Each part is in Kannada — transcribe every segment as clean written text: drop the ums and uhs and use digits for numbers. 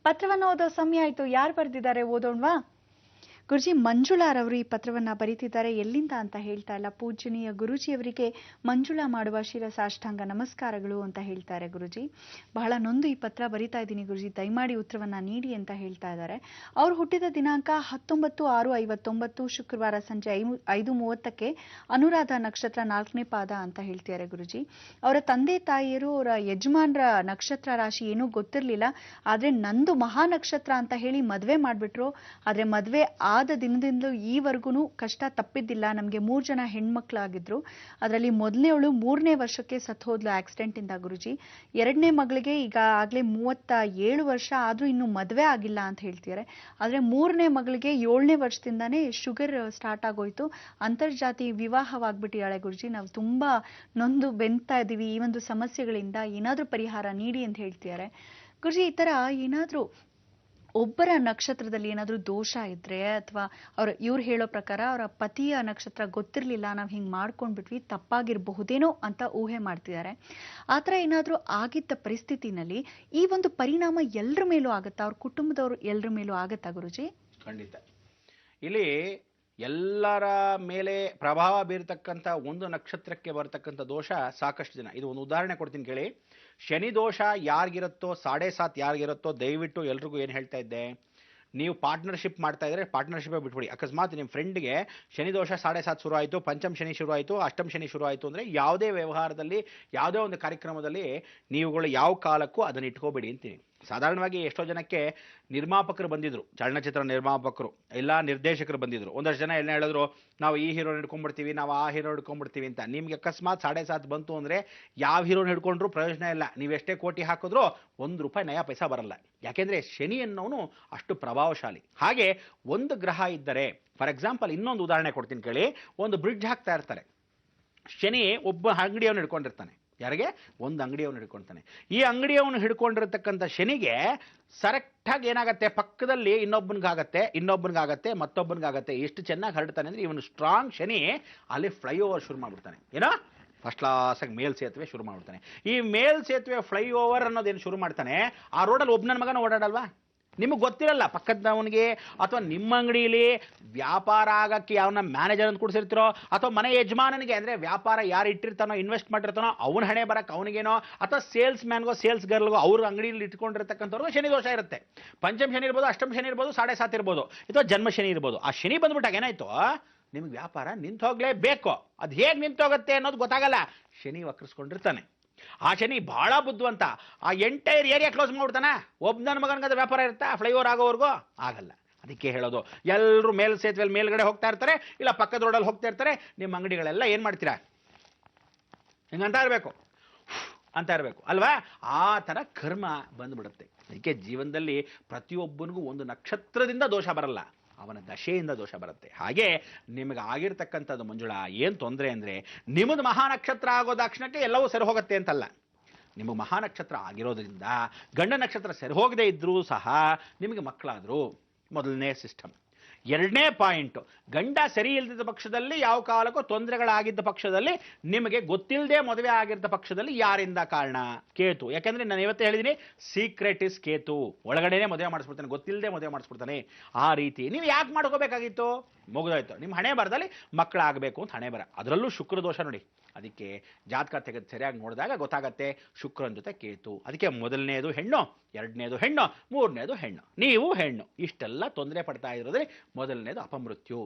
ಪತ್ರವನ್ನು ಓದೋ ಸಮಯ ಆಯ್ತು. ಯಾರು ಬರೆದಿದ್ದಾರೆ ಓದೋಣವಾ? ಗುರುಜಿ, ಮಂಜುಳಾರವರು ಈ ಪತ್ರವನ್ನ ಬರೀತಿದ್ದಾರೆ. ಎಲ್ಲಿಂದ ಅಂತ ಹೇಳ್ತಾ ಇಲ್ಲ. ಪೂಜನೀಯ ಗುರುಜಿಯವರಿಗೆ ಮಂಜುಳಾ ಮಾಡುವ ಶಿರಸಾಷ್ಟಾಂಗ ನಮಸ್ಕಾರಗಳು ಅಂತ ಹೇಳ್ತಾರೆ ಗುರುಜಿ. ಬಹಳ ನೊಂದು ಈ ಪತ್ರ ಬರಿತಾ ಇದ್ದೀನಿ ಗುರುಜಿ, ದಯಮಾಡಿ ಉತ್ತರವನ್ನ ನೀಡಿ ಅಂತ ಹೇಳ್ತಾ ಇದ್ದಾರೆ. ಅವ್ರು ಹುಟ್ಟಿದ ದಿನಾಂಕ 19/6/59 ಶುಕ್ರವಾರ ಸಂಜೆ 5:30ಕ್ಕೆ ಅನುರಾಧ ನಕ್ಷತ್ರ 4ನೇ ಪಾದ ಅಂತ ಹೇಳ್ತಿದ್ದಾರೆ ಗುರುಜಿ. ಅವರ ತಂದೆ ತಾಯಿಯರು ಅವರ ಯಜಮಾನ್ರ ನಕ್ಷತ್ರ ರಾಶಿ ಏನೂ ಗೊತ್ತಿರಲಿಲ್ಲ. ಆದ್ರೆ ನಂದು ಮಹಾ ನಕ್ಷತ್ರ ಅಂತ ಹೇಳಿ ಮದ್ವೆ ಮಾಡ್ಬಿಟ್ರು. ಆದ್ರೆ ಮದ್ವೆ ಆದ ದಿನದಿಂದಲೂ ಈವರೆಗೂ ಕಷ್ಟ ತಪ್ಪಿದ್ದಿಲ್ಲ. ನಮಗೆ 3 ಜನ ಹೆಣ್ಮಕ್ಳಾಗಿದ್ರು. ಅದರಲ್ಲಿ ಮೊದಲನೇವಳು 3ನೇ ವರ್ಷಕ್ಕೆ ಸತ್ತು ಹೋದ್ಲು ಆಕ್ಸಿಡೆಂಟ್ ಇಂದ ಗುರುಜಿ. 2ನೇ ಮಗಳಿಗೆ ಈಗ ಆಗ್ಲೇ 37 ವರ್ಷ ಆದ್ರೂ ಇನ್ನು ಮದ್ವೆ ಆಗಿಲ್ಲ ಅಂತ ಹೇಳ್ತಿದ್ದಾರೆ. ಆದ್ರೆ 3ನೇ ಮಗಳಿಗೆ 7ನೇ ವರ್ಷದಿಂದಾನೇ ಶುಗರ್ ಸ್ಟಾರ್ಟ್ ಆಗೋಯ್ತು. ಅಂತರ್ಜಾತಿ ವಿವಾಹವಾಗ್ಬಿಟ್ಟಿದ್ದಾಳೆ ಗುರುಜಿ. ನಾವು ತುಂಬಾ ನೊಂದು ಬೆಂತಾ ಇದೀವಿ ಈ ಒಂದು ಸಮಸ್ಯೆಗಳಿಂದ. ಏನಾದ್ರೂ ಪರಿಹಾರ ನೀಡಿ ಅಂತ ಹೇಳ್ತಿದ್ದಾರೆ ಗುರುಜಿ. ಈ ತರ ಏನಾದ್ರೂ ಒಬ್ಬರ ನಕ್ಷತ್ರದಲ್ಲಿ ಏನಾದ್ರೂ ದೋಷ ಇದ್ರೆ ಅಥವಾ ಇವ್ರು ಹೇಳೋ ಪ್ರಕಾರ ಅವರ ಪತಿಯ ನಕ್ಷತ್ರ ಗೊತ್ತಿರ್ಲಿಲ್ಲ, ನಾವ್ ಹಿಂಗ್ ಮಾಡ್ಕೊಂಡ್ಬಿಟ್ವಿ, ತಪ್ಪಾಗಿರ್ಬಹುದೇನೋ ಅಂತ ಊಹೆ ಮಾಡ್ತಿದ್ದಾರೆ. ಆತರ ಏನಾದ್ರೂ ಆಗಿದ್ದ ಪರಿಸ್ಥಿತಿನಲ್ಲಿ ಈ ಒಂದು ಪರಿಣಾಮ ಎಲ್ರ ಮೇಲೂ ಆಗತ್ತಾ? ಅವ್ರ ಕುಟುಂಬದವ್ರು ಎಲ್ರ ಮೇಲೂ ಆಗತ್ತಾ ಗುರುಜಿ? ಖಂಡಿತ. ಇಲ್ಲಿ ಎಲ್ಲರ ಮೇಲೆ ಪ್ರಭಾವ ಬೀರತಕ್ಕಂಥ ಒಂದು ನಕ್ಷತ್ರಕ್ಕೆ ಬರತಕ್ಕಂಥ ದೋಷ ಸಾಕಷ್ಟು ಜನ. ಇದು ಒಂದು ಉದಾಹರಣೆ ಕೊಡ್ತೀನಿ ಕೇಳಿ. ಶನಿ ದೋಷ ಯಾರಿಗಿರುತ್ತೋ 7.5 ಯಾರಿಗಿರುತ್ತೋ ದಯವಿಟ್ಟು ಎಲ್ರಿಗೂ ಏನು ಹೇಳ್ತಾ ಇದ್ದೆ, ನೀವು ಪಾರ್ಟ್ನರ್ಶಿಪ್ ಮಾಡ್ತಾ ಇದ್ರೆ ಪಾರ್ಟ್ನರ್ಶಿಪ್ ಬಿಟ್ಬಿಡಿ. ಅಕಸ್ಮಾತ್ ನಿಮ್ಮ ಫ್ರೆಂಡ್ಗೆ ಶನಿ ದೋಷ 7.5 ಶುರು ಆಯಿತು, ಪಂಚಮ ಶನಿ ಶುರು ಆಯಿತು, ಅಷ್ಟಮ ಶನಿ ಶುರು ಆಯಿತು ಅಂದರೆ ಯಾವುದೇ ವ್ಯವಹಾರದಲ್ಲಿ ಯಾವುದೇ ಒಂದು ಕಾರ್ಯಕ್ರಮದಲ್ಲಿ ನೀವುಗಳು ಯಾವ ಕಾಲಕ್ಕೂ ಅದನ್ನು ಇಟ್ಕೋಬೇಡಿ ಅಂತೀನಿ. ಸಾಧಾರಣವಾಗಿ ಎಷ್ಟೋ ಜನಕ್ಕೆ ನಿರ್ಮಾಪಕರು ಬಂದಿದ್ರು, ಚಲನಚಿತ್ರ ನಿರ್ಮಾಪಕರು, ಎಲ್ಲ ನಿರ್ದೇಶಕರು ಬಂದಿದ್ರು. ಒಂದಷ್ಟು ಜನ ಎಲ್ಲ ಹೇಳಿದ್ರು ನಾವು ಈ ಹೀರೋನ್ ಹಿಡ್ಕೊಂಡ್ಬಿಡ್ತೀವಿ, ನಾವು ಆ ಹೀರೋ ಹಿಡ್ಕೊಂಡ್ಬಿಡ್ತೀವಿ ಅಂತ. ನಿಮ್ಗೆ ಅಕಸ್ಮಾತ್ 7.5 ಬಂತು ಅಂದರೆ ಯಾವ ಹೀರೋನ್ ಹಿಡ್ಕೊಂಡ್ರು ಪ್ರಯೋಜನ ಇಲ್ಲ. ನೀವೆಷ್ಟೇ ಕೋಟಿ ಹಾಕಿದ್ರು ₹1 ನಯಾ ಪೈಸಾ ಬರಲ್ಲ. ಯಾಕೆಂದ್ರೆ ಶನಿ ಅನ್ನೋನು ಅಷ್ಟು ಪ್ರಭಾವಶಾಲಿ. ಹಾಗೆ ಒಂದು ಗ್ರಹ ಇದ್ದರೆ, ಫಾರ್ ಎಕ್ಸಾಂಪಲ್ ಇನ್ನೊಂದು ಉದಾಹರಣೆ ಕೊಡ್ತೀನಿ ಕೇಳಿ. ಒಂದು ಬ್ರಿಡ್ಜ್ ಹಾಕ್ತಾ ಇರ್ತಾರೆ. ಶನಿ ಒಬ್ಬ ಅಂಗಡಿಯವನು ಹಿಡ್ಕೊಂಡಿರ್ತಾನೆ. ಯಾರಿಗೆ? ಒಂದು ಅಂಗಡಿಯವನು ಹಿಡ್ಕೊಳ್ತಾನೆ. ಈ ಅಂಗಡಿಯವನು ಹಿಡ್ಕೊಂಡಿರತಕ್ಕಂಥ ಶನಿಗೆ ಸರೆಕ್ಟಾಗಿ ಏನಾಗತ್ತೆ, ಪಕ್ಕದಲ್ಲಿ ಇನ್ನೊಬ್ಬನಿಗಾಗತ್ತೆ, ಮತ್ತೊಬ್ಬನಿಗಾಗತ್ತೆ. ಎಷ್ಟು ಚೆನ್ನಾಗಿ ಹರಡ್ತಾನೆ ಅಂದ್ರೆ ಇವನು ಸ್ಟ್ರಾಂಗ್ ಶನಿ ಅಲ್ಲಿ ಫ್ಲೈಓವರ್ ಶುರು ಮಾಡ್ಬಿಡ್ತಾನೆ. ಏನೋ ಫಸ್ಟ್ ಕ್ಲಾಸಾಗಿ ಮೇಲ್ ಸೇತುವೆ ಶುರು ಮಾಡ್ಬಿಡ್ತಾನೆ. ಈ ಮೇಲ್ ಸೇತುವೆ ಫ್ಲೈಓವರ್ ಅನ್ನೋದೇನು ಶುರು ಮಾಡ್ತಾನೆ, ಆ ರೋಡಲ್ಲಿ ಒಬ್ಬನ ಮಗನ ಓಡಾಡಲ್ವಾ? ನಿಮಗೆ ಗೊತ್ತಿರಲ್ಲ ಪಕ್ಕದವನಿಗೆ, ಅಥವಾ ನಿಮ್ಮ ಅಂಗಡಿಯಲ್ಲಿ ವ್ಯಾಪಾರ ಆಗಕ್ಕೆ ಯಾವನ್ನ ಮ್ಯಾನೇಜರ್ ಅಂತ ಕೂಡಿಸಿರ್ತೀರೋ, ಅಥವಾ ಮನೆ ಯಜಮಾನನಿಗೆ ಅಂದರೆ ವ್ಯಾಪಾರ ಯಾರು ಇಟ್ಟಿರ್ತಾನೋ, ಇನ್ವೆಸ್ಟ್ ಮಾಡಿರ್ತಾನೋ ಅವನ ಹಣೆ ಬರಕ್ಕೆ ಅವನಿಗೇನೋ, ಅಥವಾ ಸೇಲ್ಸ್ ಮ್ಯಾನ್ಗೋ ಸೇಲ್ಸ್ ಗರ್ಲ್ಗೋ ಅವ್ರ ಅಂಗಡಿಯಲ್ಲಿ ಇಟ್ಕೊಂಡಿರ್ತಕ್ಕಂಥವ್ರಿಗೂ ಶನಿ ದೋಷ ಇರುತ್ತೆ. ಪಂಚಮ ಶನಿ ಇರ್ಬೋದು, ಅಷ್ಟಮ ಶನಿ ಇರ್ಬೋದು, 7.5 ಇರ್ಬೋದು, ಅಥವಾ ಜನ್ಮ ಶನಿ ಇರ್ಬೋದು. ಆ ಶನಿ ಬಂದ್ಬಿಟ್ಟಾಗ ಏನಾಯ್ತು, ನಿಮ್ಗೆ ವ್ಯಾಪಾರ ನಿಂತು ಹೋಗ್ಲೇಬೇಕು. ಅದು ಹೇಗೆ ನಿಂತೋಗುತ್ತೆ ಅನ್ನೋದು ಗೊತ್ತಾಗಲ್ಲ. ಶನಿ ವಕ್ರಿಸ್ಕೊಂಡಿರ್ತಾನೆ. ಆ ಶನಿ ಬಹಳ ಬುದ್ಧಿವಂತ. ಆ ಎಂಟೈರ್ ಏರಿಯಾ ಕ್ಲೋಸ್ ಮಾಡ್ಬಿಡ್ತಾನೆ. ನನ್ನ ಮಗನಿಗೆ ವ್ಯಾಪಾರ ಇರುತ್ತಾ ಫ್ಲೈಓವರ್ ಆಗೋವರೆಗೂ? ಆಗಲ್ಲ. ಅದಕ್ಕೆ ಹೇಳೋದು, ಎಲ್ಲರೂ ಮೇಲ್ ಸೇತುವೆಯಲ್ಲಿ ಮೇಲ್ಗಡೆ ಹೋಗ್ತಾ ಇರ್ತಾರೆ, ಇಲ್ಲ ಪಕ್ಕದ ರೋಡಲ್ಲಿ ಹೋಗ್ತಾ ಇರ್ತಾರೆ. ನಿಮ್ಮ ಅಂಗಡಿಗಳೆಲ್ಲ ಏನು ಮಾಡ್ತೀರಾ, ಹಿಂಗಂತ ಇರಬೇಕು ಅಂತ ಇರಬೇಕು ಅಲ್ವಾ? ಆ ಥರ ಕರ್ಮ ಬಂದ್ಬಿಡುತ್ತೆ. ಅದಕ್ಕೆ ಜೀವನದಲ್ಲಿ ಪ್ರತಿಯೊಬ್ಬನಿಗೂ ಒಂದು ನಕ್ಷತ್ರದಿಂದ ದೋಷ ಬರಲ್ಲ, ಅವನ ದಶೆಯಿಂದ ದೋಷ ಬರುತ್ತೆ. ಹಾಗೆ ನಿಮಗೆ ಆಗಿರ್ತಕ್ಕಂಥದ್ದು ಮಂಜುಳಾ ಏನು ತೊಂದರೆ ಅಂದರೆ, ನಿಮ್ಮದು ಮಹಾನಕ್ಷತ್ರ ಆಗೋ ದಾಕ್ಷಣಕ್ಕೆ ಎಲ್ಲವೂ ಸರಿ ಹೋಗುತ್ತೆ ಅಂತಲ್ಲ. ನಿಮಗೆ ಮಹಾನಕ್ಷತ್ರ ಆಗಿರೋದ್ರಿಂದ ಗಂಡ ನಕ್ಷತ್ರ ಸರಿ ಹೋಗದೇ ಇದ್ರೂ ಸಹ ನಿಮಗೆ ಮಕ್ಕಳಾದರು. ಮೊದಲನೇ ಸಿಸ್ಟಮ್. ಎರಡನೇ ಪಾಯಿಂಟು, ಗಂಡ ಸರಿ ಇಲ್ಲದ ಪಕ್ಷದಲ್ಲಿ, ಯಾವ ಕಾಲಕ್ಕೂ ತೊಂದರೆಗಳಾಗಿದ್ದ ಪಕ್ಷದಲ್ಲಿ, ನಿಮಗೆ ಗೊತ್ತಿಲ್ಲದೆ ಮದುವೆ ಆಗಿದ್ದ ಪಕ್ಷದಲ್ಲಿ ಯಾರಿಂದ ಕಾರಣ? ಕೇತು. ಯಾಕೆಂದ್ರೆ ನಾನು ಇವತ್ತೇ ಹೇಳಿದ್ದೀನಿ, ಸೀಕ್ರೆಟ್ ಇಸ್ ಕೇತು. ಒಳಗಡೆನೆ ಮದುವೆ ಮಾಡಿಸ್ಬಿಡ್ತಾನೆ, ಗೊತ್ತಿಲ್ಲದೆ ಮದುವೆ ಮಾಡಿಸ್ಬಿಡ್ತಾನೆ. ಆ ರೀತಿ ನೀವು ಯಾಕೆ ಮಾಡ್ಕೋಬೇಕಾಗಿತ್ತು? ಮುಗಿದೋಯ್ತು. ನಿಮ್ಮ ಹಣೆ ಬರದಲ್ಲಿ ಮಕ್ಕಳಾಗಬೇಕು ಅಂತ ಹಣೆ ಬರ. ಅದರಲ್ಲೂ ಶುಕ್ರ ದೋಷ ನೋಡಿ. ಅದಕ್ಕೆ ಜಾತಕ ತೆಗೆದು ಸರಿಯಾಗಿ ನೋಡಿದಾಗ ಗೊತ್ತಾಗತ್ತೆ ಶುಕ್ರನ ಜೊತೆ ಕೇತು. ಅದಕ್ಕೆ ಮೊದಲನೇದು ಹೆಣ್ಣು, ಎರಡನೇದು ಹೆಣ್ಣು, ಮೂರನೇದು ಹೆಣ್ಣು, ನೀವು ಹೆಣ್ಣು. ಇಷ್ಟೆಲ್ಲ ತೊಂದರೆ ಪಡ್ತಾ ಇರೋದ್ರೆ ಮೊದಲನೇದು ಅಪಮೃತ್ಯು.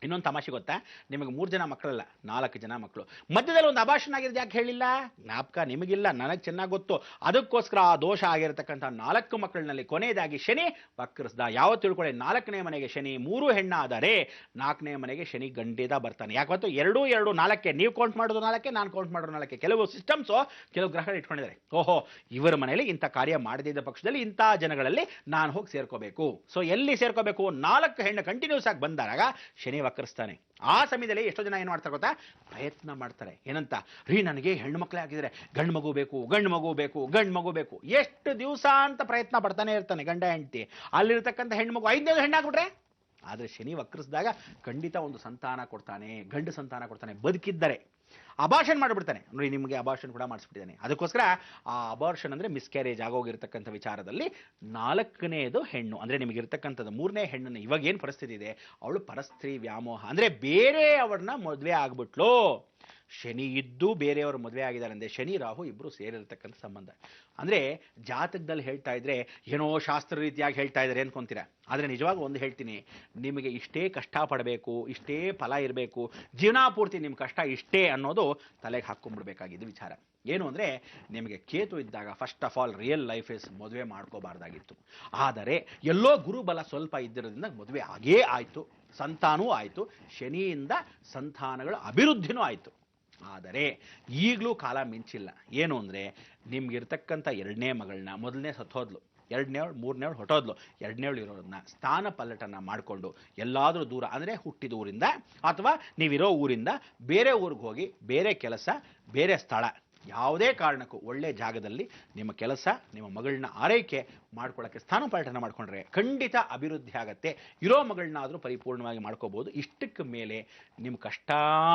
ಇನ್ನೊಂದು ತಮಾಷೆ ಗೊತ್ತಾ, ನಿಮಗೆ 3 ಜನ ಮಕ್ಕಳಲ್ಲ, 4 ಜನ ಮಕ್ಕಳು. ಮಧ್ಯದಲ್ಲಿ ಒಂದು ಅಭಾಷಣ ಆಗಿರೋದು ಯಾಕೆ ಹೇಳಿಲ್ಲ? ಜ್ಞಾಪಕ ನಿಮಗಿಲ್ಲ, ನನಗೆ ಚೆನ್ನಾಗಿ ಗೊತ್ತು. ಅದಕ್ಕೋಸ್ಕರ ಆ ದೋಷ ಆಗಿರತಕ್ಕಂಥ 4 ಮಕ್ಕಳಲ್ಲಿ ಕೊನೆಯದಾಗಿ ಶನಿ ವಕ್ರಿಸ್ದ. ಯಾವ ತಿಳ್ಕೊಳ್ಳಿ, 4ನೇ ಮನೆಗೆ ಶನಿ 3 ಹೆಣ್ಣಾದರೆ 4ನೇ ಮನೆಗೆ ಶನಿ ಗಂಡಿದ ಬರ್ತಾನೆ. ಯಾಕೆ ಗೊತ್ತು? 2 2 4, ನೀವು ಕೌಂಟ್ ಮಾಡೋದು 4, ನಾನು ಕೌಂಟ್ ಮಾಡೋದು 4. ಕೆಲವು ಸಿಸ್ಟಮ್ಸು, ಕೆಲವು ಗ್ರಹಗಳು ಇಟ್ಕೊಂಡಿದ್ದಾರೆ. ಓಹೋ, ಇವರ ಮನೆಯಲ್ಲಿ ಇಂಥ ಕಾರ್ಯ ಮಾಡದಿದ್ದ ಪಕ್ಷದಲ್ಲಿ ಇಂಥ ಜನಗಳಲ್ಲಿ ನಾನು ಹೋಗಿ ಸೇರ್ಕೋಬೇಕು. ಸೊ ಎಲ್ಲಿ ಸೇರ್ಕೋಬೇಕು? 4 ಹೆಣ್ಣು ಕಂಟಿನ್ಯೂಸ್ ಆಗಿ ಬಂದಾಗ ಶನಿ ವಕ್ರಿಸ್ತಾನೆ. ಆ ಸಮಯದಲ್ಲಿ ಎಷ್ಟೋ ಜನ ಏನು ಮಾಡ್ತಾರೆ ಗೊತ್ತಾ, ಪ್ರಯತ್ನ ಮಾಡ್ತಾರೆ. ಏನಂತ, ನನಗೆ ಹೆಣ್ಣು ಮಕ್ಕಳೇ ಆಗಿದ್ರೆ ಗಂಡು ಮಗು ಬೇಕು, ಗಂಡು ಮಗು ಬೇಕು, ಗಂಡು ಮಗು ಬೇಕು. ಎಷ್ಟು ದಿವಸ ಅಂತ ಪ್ರಯತ್ನ ಪಡ್ತಾನೆ ಇರ್ತಾನೆ ಗಂಡ ಹೆಂಡತಿ. ಅಲ್ಲಿರ್ತಕ್ಕಂಥ ಹೆಣ್ಣು ಮಗು 5ನೇದು ಹೆಣ್ಣಾಗ್ಬಿಟ್ರೆ ಆದರೆ ಶನಿ ವಕ್ರಿಸಿದಾಗ ಖಂಡಿತ ಒಂದು ಸಂತಾನ ಕೊಡ್ತಾನೆ, ಗಂಡು ಸಂತಾನ ಕೊಡ್ತಾನೆ, ಬದುಕಿದ್ದರೆ. ಅಬಾರ್ಷನ್ ಮಾಡಿಬಿಡ್ತಾನೆ ನೋಡಿ, ನಿಮಗೆ ಅಬಾರ್ಷನ್ ಕೂಡ ಮಾಡಿಸ್ಬಿಟ್ಟಿದ್ದಾನೆ. ಅದಕ್ಕೋಸ್ಕರ ಆ ಅಬಾರ್ಷನ್ ಅಂದರೆ ಮಿಸ್ಕ್ಯಾರೇಜ್ ಆಗೋಗಿರ್ತಕ್ಕಂಥ ವಿಚಾರದಲ್ಲಿ 4ನೇದು ಹೆಣ್ಣು ಅಂದರೆ ನಿಮಗಿರ್ತಕ್ಕಂಥದ್ದು 3ನೇ ಹೆಣ್ಣನ್ನು ಇವಾಗ ಏನು ಪರಿಸ್ಥಿತಿ ಇದೆ, ಅವಳು ಪರಸ್ತ್ರೀ ವ್ಯಾಮೋಹ ಅಂದರೆ ಬೇರೆಯವ್ರನ್ನ ಮದುವೆ ಆಗ್ಬಿಟ್ಲು. ಶನಿ ಇದ್ದು ಬೇರೆಯವರು ಮದುವೆ ಆಗಿದ್ದಾರೆ ಅಂದರೆ ಶನಿ ರಾಹು ಇಬ್ಬರು ಸೇರಿರ್ತಕ್ಕಂಥ ಸಂಬಂಧ. ಅಂದರೆ ಜಾತಕದಲ್ಲಿ ಹೇಳ್ತಾ ಇದ್ರೆ ಏನೋ ಶಾಸ್ತ್ರ ರೀತಿಯಾಗಿ ಹೇಳ್ತಾ ಇದ್ದಾರೆ ಅನ್ಕೊಂತೀರಾ, ಆದರೆ ನಿಜವಾಗ ಒಂದು ಹೇಳ್ತೀನಿ, ನಿಮಗೆ ಇಷ್ಟೇ ಕಷ್ಟಪಡಬೇಕು, ಇಷ್ಟೇ ಫಲ ಇರಬೇಕು, ಜೀವನ ಪೂರ್ತಿ ನಿಮ್ಮ ಕಷ್ಟ ಇಷ್ಟೇ ಅನ್ನೋದು ತಲೆಗೆ ಹಾಕ್ಕೊಂಡ್ಬಿಡ್ಬೇಕಾಗಿದ್ದು ವಿಚಾರ. ಏನು ಅಂದರೆ ನಿಮಗೆ ಕೇತು ಇದ್ದಾಗ first of all real life is ಮದುವೆ ಮಾಡ್ಕೋಬಾರ್ದಾಗಿತ್ತು. ಆದರೆ ಎಲ್ಲೋ ಗುರುಬಲ ಸ್ವಲ್ಪ ಇದ್ದಿರೋದ್ರಿಂದ ಮದುವೆ ಆಗೇ ಆಯಿತು, ಸಂತಾನವೂ ಆಯಿತು, ಶನಿಯಿಂದ ಸಂತಾನಗಳ ಅಭಿವೃದ್ಧಿನೂ ಆಯಿತು. ಆದರೆ ಈಗಲೂ ಕಾಲ ಮಿಂಚಿಲ್ಲ. ಏನು ಅಂದರೆ ನಿಮ್ಗಿರ್ತಕ್ಕಂಥ 2ನೇ ಮಗಳನ್ನ, ಮೊದಲನೇ ಸತ್ತೋದ್ಲು, 2ನೇವಳು 3ನೇವಳು ಹೊಟ್ಟೋದ್ಲು, 2ನೇವಳು ಇರೋದನ್ನ ಸ್ಥಾನ ಪಲ್ಲಟನ್ನು ಮಾಡಿಕೊಂಡು ಎಲ್ಲಾದರೂ ದೂರ ಅಂದರೆ ಹುಟ್ಟಿದ ಊರಿಂದ ಅಥವಾ ನೀವಿರೋ ಊರಿಂದ ಬೇರೆ ಊರಿಗೆ ಹೋಗಿ ಬೇರೆ ಕೆಲಸ, ಬೇರೆ ಸ್ಥಳ, ಯಾವುದೇ ಕಾರಣಕ್ಕೂ ಒಳ್ಳೆ ಜಾಗದಲ್ಲಿ ನಿಮ್ಮ ಕೆಲಸ, ನಿಮ್ಮ ಮಗಳನ್ನ ಆರೈಕೆ ಮಾಡ್ಕೊಳ್ಳೋಕ್ಕೆ ಸ್ಥಾನ ಪಲ್ಲಟನ ಮಾಡಿಕೊಂಡ್ರೆ ಖಂಡಿತ ಅಭಿವೃದ್ಧಿ ಆಗತ್ತೆ. ಇರೋ ಮಗಳನ್ನಾದರೂ ಪರಿಪೂರ್ಣವಾಗಿ ಮಾಡ್ಕೋಬೋದು. ಇಷ್ಟಕ್ಕೆ ಮೇಲೆ ನಿಮ್ಮ ಕಷ್ಟ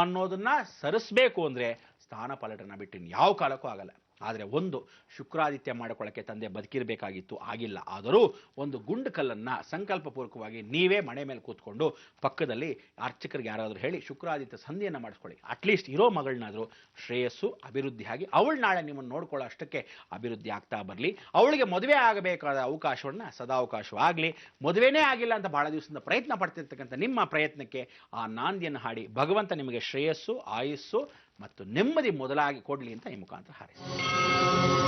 ಅನ್ನೋದನ್ನು ಸರಿಸಬೇಕು ಅಂದರೆ ಸ್ಥಾನ ಪಲ್ಲಟನ ಬಿಟ್ಟು ಯಾವ ಕಾಲಕ್ಕೂ ಆಗಲ್ಲ. ಆದರೆ ಒಂದು ಶುಕ್ರಾದಿತ್ಯ ಮಾಡಿಕೊಳ್ಳೋಕ್ಕೆ ತಂದೆ ಬದುಕಿರಬೇಕಾಗಿತ್ತು, ಆಗಿಲ್ಲ. ಆದರೂ ಒಂದು ಗುಂಡು ಕಲ್ಲನ್ನು ಸಂಕಲ್ಪಪೂರ್ವಕವಾಗಿ ನೀವೇ ಮನೆ ಮೇಲೆ ಕೂತ್ಕೊಂಡು ಪಕ್ಕದಲ್ಲಿ ಅರ್ಚಕರಿಗೆ ಯಾರಾದರೂ ಹೇಳಿ ಶುಕ್ರಾದಿತ್ಯ ಸಂಧಿಯನ್ನು ಮಾಡಿಸ್ಕೊಳ್ಳಿ. ಅಟ್ಲೀಸ್ಟ್ ಇರೋ ಮಗಳನ್ನಾದರೂ ಶ್ರೇಯಸ್ಸು ಅಭಿವೃದ್ಧಿಯಾಗಿ ಅವಳು ನಾಳೆ ನಿಮ್ಮನ್ನು ನೋಡ್ಕೊಳ್ಳೋ ಅಷ್ಟಕ್ಕೆ ಅಭಿವೃದ್ಧಿ ಆಗ್ತಾ ಬರಲಿ. ಅವಳಿಗೆ ಮದುವೆ ಆಗಬೇಕಾದ ಅವಕಾಶವನ್ನು ಸದಾವಕಾಶವಾಗಲಿ. ಮದುವೆನೇ ಆಗಿಲ್ಲ ಅಂತ ಬಹಳ ದಿವಸದಿಂದ ಪ್ರಯತ್ನ ಪಡ್ತಿರ್ತಕ್ಕಂಥ ನಿಮ್ಮ ಪ್ರಯತ್ನಕ್ಕೆ ಆ ನಾಂದಿಯನ್ನು ಹಾಡಿ ಭಗವಂತ ನಿಮಗೆ ಶ್ರೇಯಸ್ಸು, ಆಯುಸ್ಸು ಮತ್ತು ನೆಮ್ಮದಿ ಮೊದಲಾಗಿ ಕೊಡಲಿ ಅಂತ ಈ ಮುಖಾಂತರ ಹಾರೈಸ್ತೀನಿ.